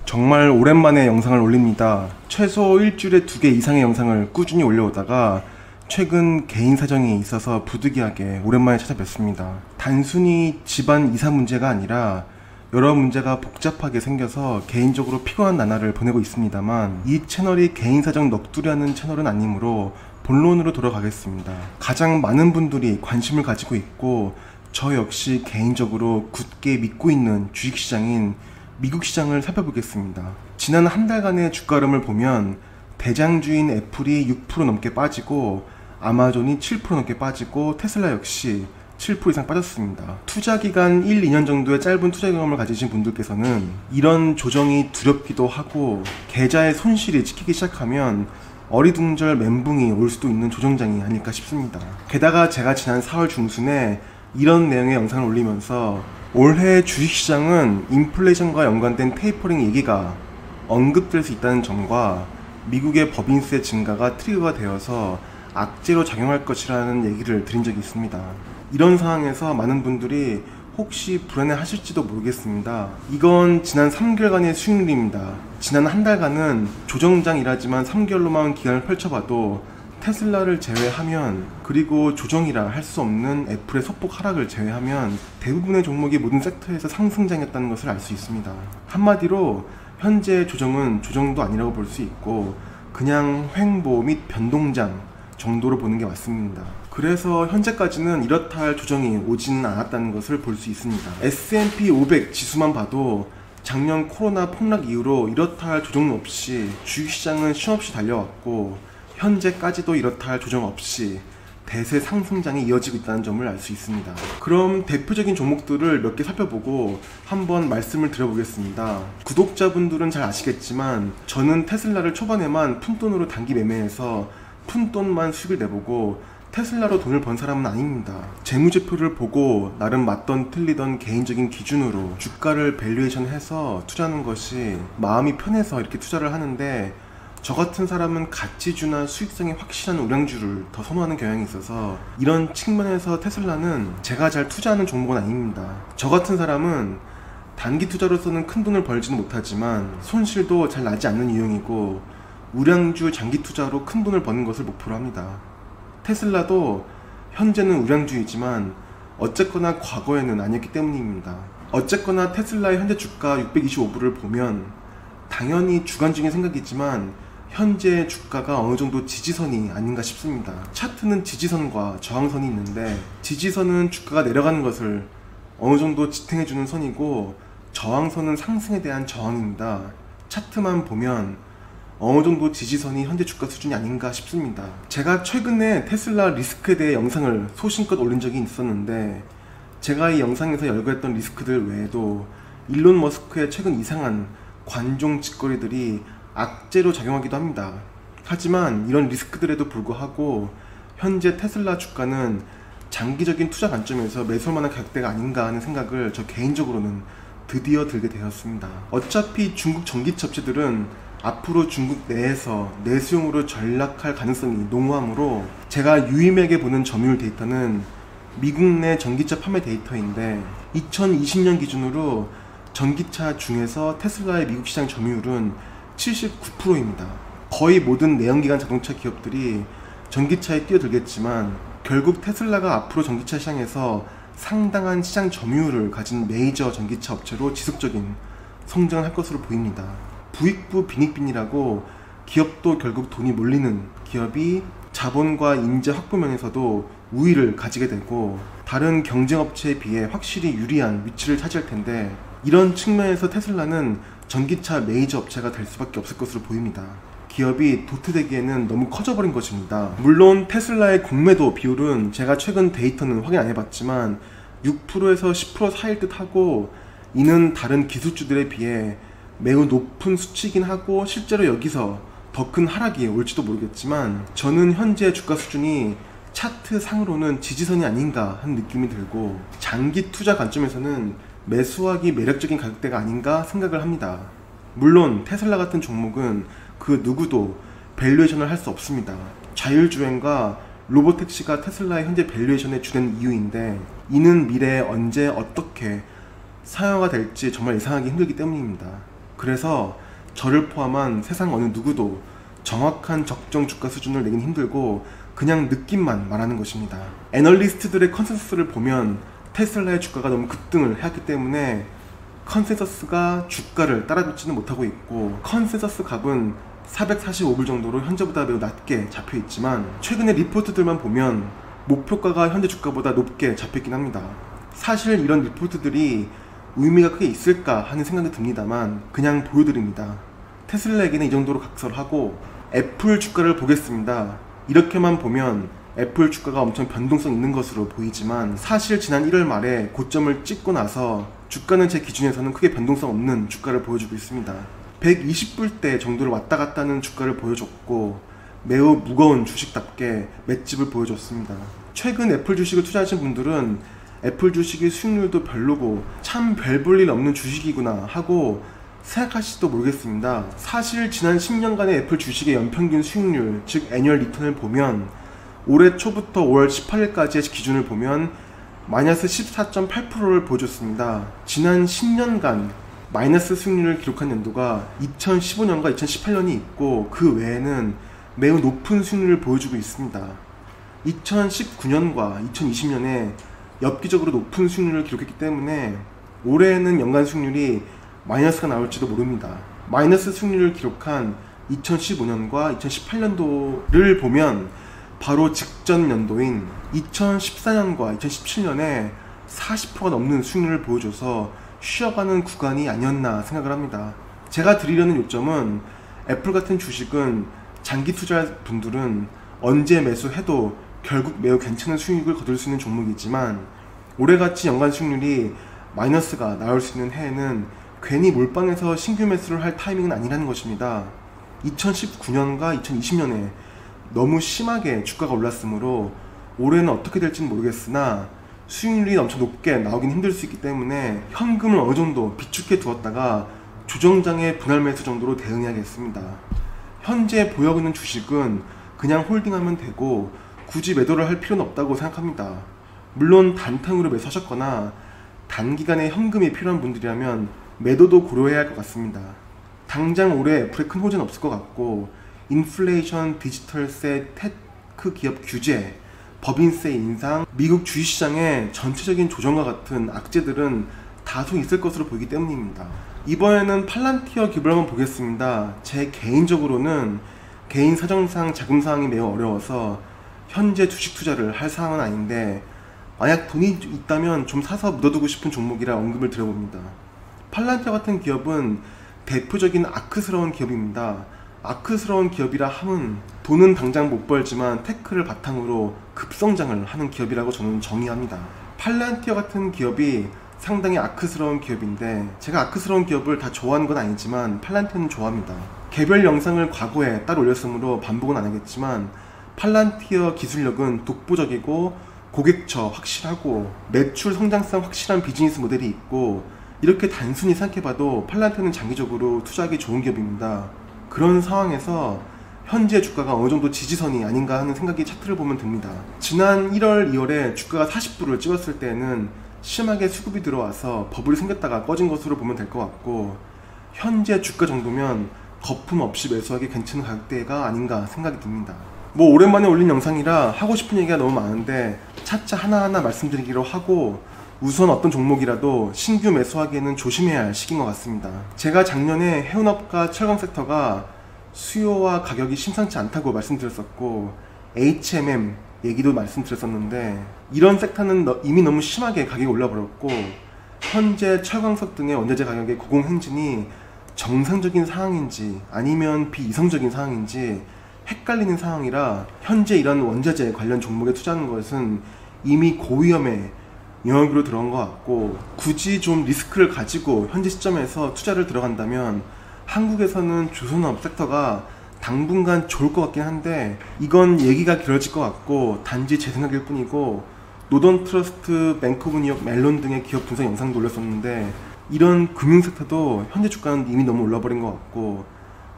정말 오랜만에 영상을 올립니다. 최소 일주일에 2개 이상의 영상을 꾸준히 올려오다가 최근 개인 사정이 있어서 부득이하게 오랜만에 찾아뵙습니다. 단순히 집안 이사 문제가 아니라 여러 문제가 복잡하게 생겨서 개인적으로 피곤한 나날을 보내고 있습니다만, 이 채널이 개인 사정 넋두리하는 채널은 아니므로 본론으로 돌아가겠습니다. 가장 많은 분들이 관심을 가지고 있고 저 역시 개인적으로 굳게 믿고 있는 주식시장인 미국 시장을 살펴보겠습니다. 지난 한 달간의 주가 흐름을 보면 대장주인 애플이 6% 넘게 빠지고 아마존이 7% 넘게 빠지고 테슬라 역시 7% 이상 빠졌습니다. 투자기간 1, 2년 정도의 짧은 투자 경험을 가지신 분들께서는 이런 조정이 두렵기도 하고 계좌의 손실이 찍히기 시작하면 어리둥절 멘붕이 올 수도 있는 조정장이 아닐까 싶습니다. 게다가 제가 지난 4월 중순에 이런 내용의 영상을 올리면서 올해 주식시장은 인플레이션과 연관된 테이퍼링 얘기가 언급될 수 있다는 점과 미국의 법인세 증가가 트리거가 되어서 악재로 작용할 것이라는 얘기를 드린 적이 있습니다. 이런 상황에서 많은 분들이 혹시 불안해하실지도 모르겠습니다. 이건 지난 3개월간의 수익률입니다. 지난 한 달간은 조정장이라지만 3개월로만 기간을 펼쳐봐도 테슬라를 제외하면, 그리고 조정이라 할 수 없는 애플의 소폭 하락을 제외하면 대부분의 종목이 모든 섹터에서 상승장이었다는 것을 알 수 있습니다. 한마디로 현재 조정은 조정도 아니라고 볼 수 있고 그냥 횡보 및 변동장 정도로 보는 게 맞습니다. 그래서 현재까지는 이렇다 할 조정이 오지는 않았다는 것을 볼 수 있습니다. S&P 500 지수만 봐도 작년 코로나 폭락 이후로 이렇다 할 조정 없이 주식시장은 쉼없이 달려왔고 현재까지도 이렇다 할 조정 없이 대세 상승장이 이어지고 있다는 점을 알 수 있습니다. 그럼 대표적인 종목들을 몇 개 살펴보고 한번 말씀을 드려보겠습니다. 구독자분들은 잘 아시겠지만 저는 테슬라를 초반에만 푼돈으로 단기 매매해서 푼돈만 수익을 내보고 테슬라로 돈을 번 사람은 아닙니다. 재무제표를 보고 나름 맞던 틀리던 개인적인 기준으로 주가를 밸류에이션 해서 투자하는 것이 마음이 편해서 이렇게 투자를 하는데, 저 같은 사람은 가치주나 수익성이 확실한 우량주를 더 선호하는 경향이 있어서 이런 측면에서 테슬라는 제가 잘 투자하는 종목은 아닙니다. 저 같은 사람은 단기 투자로서는 큰 돈을 벌지는 못하지만 손실도 잘 나지 않는 유형이고 우량주 장기 투자로 큰 돈을 버는 것을 목표로 합니다. 테슬라도 현재는 우량주이지만 어쨌거나 과거에는 아니었기 때문입니다. 어쨌거나 테슬라의 현재 주가 625불을 보면 당연히 주관적인 생각이지만 현재 주가가 어느 정도 지지선이 아닌가 싶습니다. 차트는 지지선과 저항선이 있는데 지지선은 주가가 내려가는 것을 어느 정도 지탱해주는 선이고 저항선은 상승에 대한 저항입니다. 차트만 보면 어느 정도 지지선이 현재 주가 수준이 아닌가 싶습니다. 제가 최근에 테슬라 리스크에 대해 영상을 소신껏 올린 적이 있었는데, 제가 이 영상에서 열거했던 리스크들 외에도 일론 머스크의 최근 이상한 관종 짓거리들이 악재로 작용하기도 합니다. 하지만 이런 리스크들에도 불구하고 현재 테슬라 주가는 장기적인 투자 관점에서 매수할 만한 가격대가 아닌가 하는 생각을 저 개인적으로는 드디어 들게 되었습니다. 어차피 중국 전기차 업체들은 앞으로 중국 내에서 내수용으로 전락할 가능성이 농후하므로 제가 유의미하게 보는 점유율 데이터는 미국 내 전기차 판매 데이터인데 2020년 기준으로 전기차 중에서 테슬라의 미국 시장 점유율은 79%입니다. 거의 모든 내연기관 자동차 기업들이 전기차에 뛰어들겠지만 결국 테슬라가 앞으로 전기차 시장에서 상당한 시장 점유율을 가진 메이저 전기차 업체로 지속적인 성장을 할 것으로 보입니다. 부익부 빈익빈이라고 기업도 결국 돈이 몰리는 기업이 자본과 인재 확보 면에서도 우위를 가지게 되고 다른 경쟁업체에 비해 확실히 유리한 위치를 차지할 텐데, 이런 측면에서 테슬라는 전기차 메이저 업체가 될 수밖에 없을 것으로 보입니다. 기업이 도태되기에는 너무 커져버린 것입니다. 물론 테슬라의 공매도 비율은 제가 최근 데이터는 확인 안 해봤지만 6%에서 10% 사이일 듯 하고, 이는 다른 기술주들에 비해 매우 높은 수치이긴 하고 실제로 여기서 더 큰 하락이 올지도 모르겠지만 저는 현재 주가 수준이 차트 상으로는 지지선이 아닌가 하는 느낌이 들고 장기 투자 관점에서는 매수하기 매력적인 가격대가 아닌가 생각을 합니다. 물론 테슬라 같은 종목은 그 누구도 밸류에이션을 할 수 없습니다. 자율주행과 로보택시가 테슬라의 현재 밸류에이션의 주된 이유인데, 이는 미래에 언제 어떻게 사용화가 될지 정말 예상하기 힘들기 때문입니다. 그래서 저를 포함한 세상 어느 누구도 정확한 적정 주가 수준을 내긴 힘들고 그냥 느낌만 말하는 것입니다. 애널리스트들의 컨센서스를 보면 테슬라의 주가가 너무 급등을 해왔기 때문에 컨센서스가 주가를 따라잡지는 못하고 있고, 컨센서스 값은 445불 정도로 현재보다 매우 낮게 잡혀 있지만 최근의 리포트들만 보면 목표가가 현재 주가보다 높게 잡혀 있긴 합니다. 사실 이런 리포트들이 의미가 크게 있을까 하는 생각이 듭니다만 그냥 보여드립니다. 테슬라에게는 이 정도로 각설하고, 애플 주가를 보겠습니다. 이렇게만 보면 애플 주가가 엄청 변동성 있는 것으로 보이지만 사실 지난 1월 말에 고점을 찍고 나서 주가는 제 기준에서는 크게 변동성 없는 주가를 보여주고 있습니다. 120불대 정도를 왔다 갔다 하는 주가를 보여줬고 매우 무거운 주식답게 맷집을 보여줬습니다. 최근 애플 주식을 투자하신 분들은 애플 주식의 수익률도 별로고 참 별 볼 일 없는 주식이구나 하고 생각하실지도 모르겠습니다. 사실 지난 10년간의 애플 주식의 연평균 수익률, 즉 애뉴얼 리턴을 보면 올해 초부터 5월 18일까지의 기준을 보면 마이너스 14.8%를 보여줬습니다. 지난 10년간 마이너스 수익률을 기록한 연도가 2015년과 2018년이 있고 그 외에는 매우 높은 수익률을 보여주고 있습니다. 2019년과 2020년에 엽기적으로 높은 수익률을 기록했기 때문에 올해에는 연간 수익률이 마이너스가 나올지도 모릅니다. 마이너스 수익률을 기록한 2015년과 2018년도를 보면 바로 직전 연도인 2014년과 2017년에 40%가 넘는 수익률을 보여줘서 쉬어가는 구간이 아니었나 생각을 합니다. 제가 드리려는 요점은 애플 같은 주식은 장기 투자할 분들은 언제 매수해도 결국 매우 괜찮은 수익을 거둘 수 있는 종목이지만 올해같이 연간 수익률이 마이너스가 나올 수 있는 해에는 괜히 몰빵해서 신규 매수를 할 타이밍은 아니라는 것입니다. 2019년과 2020년에 너무 심하게 주가가 올랐으므로 올해는 어떻게 될지는 모르겠으나 수익률이 엄청 높게 나오긴 힘들 수 있기 때문에 현금을 어느 정도 비축해 두었다가 조정장의 분할 매수 정도로 대응해야겠습니다. 현재 보유하고 있는 주식은 그냥 홀딩하면 되고 굳이 매도를 할 필요는 없다고 생각합니다. 물론 단타임으로 매수하셨거나 단기간에 현금이 필요한 분들이라면 매도도 고려해야 할 것 같습니다. 당장 올해 애플에 큰 호재는 없을 것 같고 인플레이션, 디지털세, 테크 기업 규제, 법인세 인상, 미국 주식시장의 전체적인 조정과 같은 악재들은 다소 있을 것으로 보이기 때문입니다. 이번에는 팔란티어 기업을 한번 보겠습니다. 제 개인적으로는 개인 사정상 자금 상황이 매우 어려워서 현재 주식 투자를 할 상황은 아닌데 만약 돈이 있다면 좀 사서 묻어두고 싶은 종목이라 언급을 드려봅니다. 팔란티어 같은 기업은 대표적인 아크스러운 기업입니다. 아크스러운 기업이라 함은 돈은 당장 못 벌지만 테크를 바탕으로 급성장을 하는 기업이라고 저는 정의합니다. 팔란티어 같은 기업이 상당히 아크스러운 기업인데 제가 아크스러운 기업을 다 좋아하는 건 아니지만 팔란티어는 좋아합니다. 개별 영상을 과거에 따로 올렸으므로 반복은 안 하겠지만 팔란티어 기술력은 독보적이고 고객처 확실하고 매출 성장성 확실한 비즈니스 모델이 있고 이렇게 단순히 생각해봐도 팔란티어는 장기적으로 투자하기 좋은 기업입니다. 그런 상황에서 현재 주가가 어느 정도 지지선이 아닌가 하는 생각이 차트를 보면 듭니다. 지난 1월, 2월에 주가가 40불을 찍었을 때는 심하게 수급이 들어와서 버블이 생겼다가 꺼진 것으로 보면 될 것 같고 현재 주가 정도면 거품 없이 매수하기 괜찮은 가격대가 아닌가 생각이 듭니다. 뭐 오랜만에 올린 영상이라 하고 싶은 얘기가 너무 많은데 차차 하나하나 말씀드리기로 하고 우선 어떤 종목이라도 신규 매수하기에는 조심해야 할 시기인 것 같습니다. 제가 작년에 해운업과 철강 섹터가 수요와 가격이 심상치 않다고 말씀드렸었고 HMM 얘기도 말씀드렸었는데 이런 섹터는 이미 너무 심하게 가격이 올라버렸고 현재 철광석 등의 원자재 가격의 고공행진이 정상적인 상황인지 아니면 비이성적인 상황인지 헷갈리는 상황이라 현재 이런 원자재 관련 종목에 투자하는 것은 이미 고위험에 영역으로 들어간 것 같고 굳이 좀 리스크를 가지고 현재 시점에서 투자를 들어간다면 한국에서는 조선업 섹터가 당분간 좋을 것 같긴 한데 이건 얘기가 길어질 것 같고 단지 제 생각일 뿐이고 노던 트러스트, 뱅크 오브 뉴욕, 멜론 등의 기업 분석 영상도 올렸었는데 이런 금융 섹터도 현재 주가는 이미 너무 올라버린 것 같고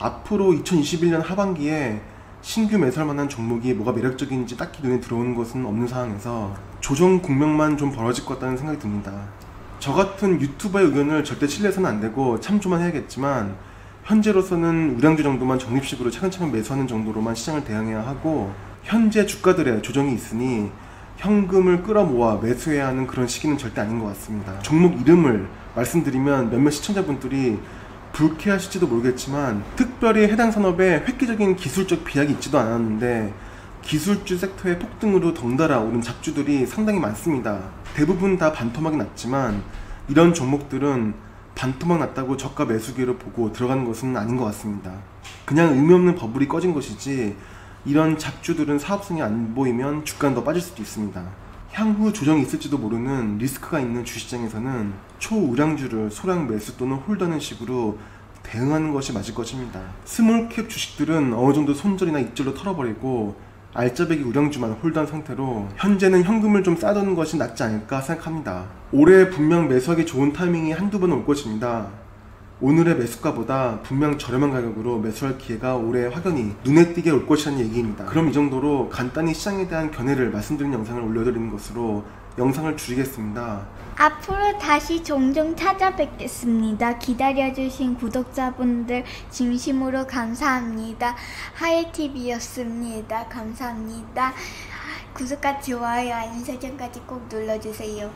앞으로 2021년 하반기에 신규 매수할 만한 종목이 뭐가 매력적인지 딱히 눈에 들어오는 것은 없는 상황에서 조정 국면만 좀 벌어질 것 같다는 생각이 듭니다. 저 같은 유튜버의 의견을 절대 신뢰해서는 안 되고 참조만 해야겠지만, 현재로서는 우량주 정도만 적립식으로 차근차근 매수하는 정도로만 시장을 대응해야 하고, 현재 주가들의 조정이 있으니 현금을 끌어모아 매수해야 하는 그런 시기는 절대 아닌 것 같습니다. 종목 이름을 말씀드리면 몇몇 시청자분들이 불쾌하실지도 모르겠지만, 특별히 해당 산업에 획기적인 기술적 비약이 있지도 않았는데 기술주 섹터의 폭등으로 덩달아 오른 잡주들이 상당히 많습니다. 대부분 다 반토막이 났지만 이런 종목들은 반토막 났다고 저가 매수 기회를 보고 들어가는 것은 아닌 것 같습니다. 그냥 의미 없는 버블이 꺼진 것이지, 이런 잡주들은 사업성이 안 보이면 주가는 더 빠질 수도 있습니다. 향후 조정이 있을지도 모르는 리스크가 있는 주시장에서는 초우량주를 소량 매수 또는 홀더는 식으로 대응하는 것이 맞을 것입니다. 스몰캡 주식들은 어느 정도 손절이나 입절로 털어버리고 알짜배기 우량주만 홀드한 상태로 현재는 현금을 좀 쌓아두는 것이 낫지 않을까 생각합니다. 올해 분명 매수하기 좋은 타이밍이 한두 번은 올 것입니다. 오늘의 매수가보다 분명 저렴한 가격으로 매수할 기회가 올해 확연히 눈에 띄게 올 것이라는 얘기입니다. 그럼 이 정도로 간단히 시장에 대한 견해를 말씀드리는 영상을 올려드리는 것으로 영상을 줄이겠습니다. 앞으로 다시 종종 찾아뵙겠습니다. 기다려주신 구독자분들 진심으로 감사합니다. 하예TV였습니다. 감사합니다. 구독과 좋아요, 알림 설정까지 꼭 눌러주세요.